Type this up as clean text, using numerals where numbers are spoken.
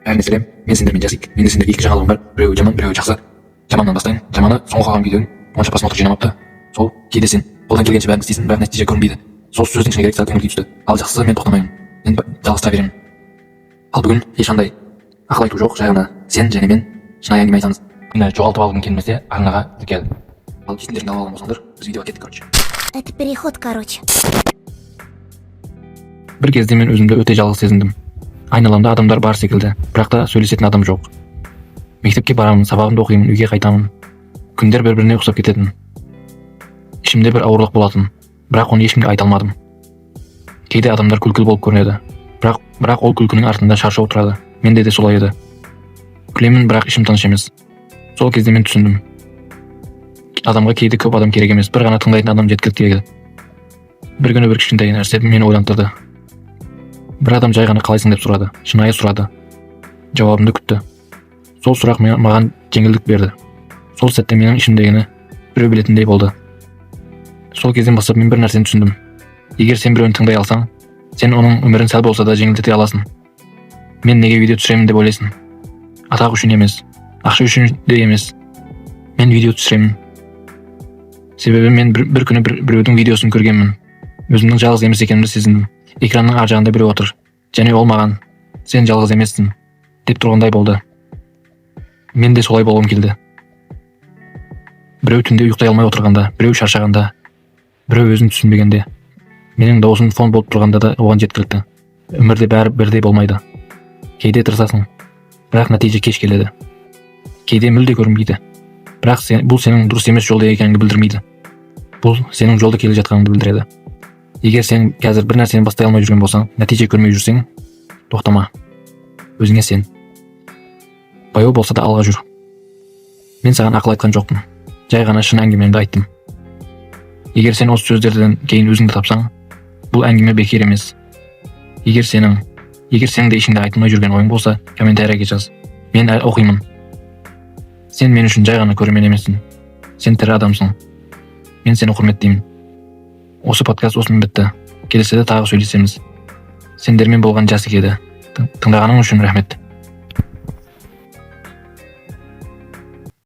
Бәріне сәлем, мен сендермен Жасик. Менде сендерге екі жаңалығым бар. Біреуі жаман, біреуі жақсы. Жаманнан бастайын. Жаманы соңғы қалған видеоң онша просмотр жинамапты. Сол кейде сен қолдан келгенше бәрін істейсің, бірақ нәтиже көрінбейді. Сол сөздің ішіне керек сәл көңіл күй түсті. Ал жақсысы мен тоқтамаймын. Мен жалғастыра беремін. Ал бүгін ешқандай ақыл айту жоқ, жай ғана сен және мен шынайы әңгіме айтамыз. Мені жоғалтып алғың келмесе, арнаға тіркел. Ал есіңдеріңді алып алған болсаңдар, біз видеоға кеттік, короче. Это переход, короче. Бір кезде мен өзімді өте жалғыз сезіндім. Айналамда адамдар бар секілді, бірақ та сөйлесетін адам жоқ. Мектепке барамын, сабағымды оқимын, үйге қайтамын. Күндер бір-біріне ұқсап кететін. Ішімде бір ауырлық болатын, бірақ оны ешкімге айта алмадым. Кейде адамдар күлкілі болып көрінеді, бірақ ол күлкінің артында шаршау тұрады. Менде де солай еді. Күлемін, бірақ ішім тыныш емес. Сол кезде мен түсіндім. Адамға кейде көп адам керек емес, бір ғана тыңдайтын адам жеткілікті еді. Бір күні бір кішкентай нәрсе мені ойландырды. Бір адам жай ғана қалайсың деп сұрады, шынайы сұрады. Жауабымды күтті. Сол сұрақ маған жеңілдік берді. Сол сәтте менің ішімдегіні біреу білетіндей болды. Сол кезден бастап мен бір нәрсені түсіндім. Егер сен біреуін тыңдай алсаң, сен оның өмірін сәл болса да жеңілдете аласың. Мен неге видео түсіремін деп ойлайсың? Атақ үшін емес, ақша үшін де емес. Мен видео түсіремін. Себебі мен бір күні біреудің видеосын көргенмін. Өзімнің жалғыз емес екенімді сезіндім. Экранның ар жағында біреу отыр. Және ол маған, сен жалғыз емессің, деп тұрғандай болды. Мен де солай болғым келді. Біреу түнде ұйықтай алмай отырғанда, біреу шаршағанда, біреу өзін түсінбегенде, менің даусым фон болып тұрғанда да оған жеткілікті. Өмірде бәрі бірдей болмайды. Кейде тырысасың, бірақ нәтиже кеш келеді. Кейде мүлде көрінбейді. Бірақ бұл сенің дұрыс емес жолда екеніңді білдірмейді. Бұл сенің жолда келе жатқаныңды білдіреді. Егер сен қазір бір нәрсені бастай алмай жүрген болсаң, нәтиже көрмей жүрсең, тоқтама. Өзіңе сен. Баяу болса да алға жүр. Мен саған ақыл айтқан жоқпын. Жай ғана шын әңгімемді айттым. Егер сен осы сөздерден кейін өзіңді тапсаң, бұл әңгіме бекер емес. Егер сенің де ішіңде айтылмай жүрген ойың болса, комментарийге жаз. Мен оқимын. Сен мен үшін жай ғана көрермен емессің. Сен тірі адамсың. Мен сені құрметтеймін. Осы подкаст осымен бітті. Келесіде тағы сөйлесеміз. Сендермен болған Жасик еді. Тыңдағаның үшін рахмет.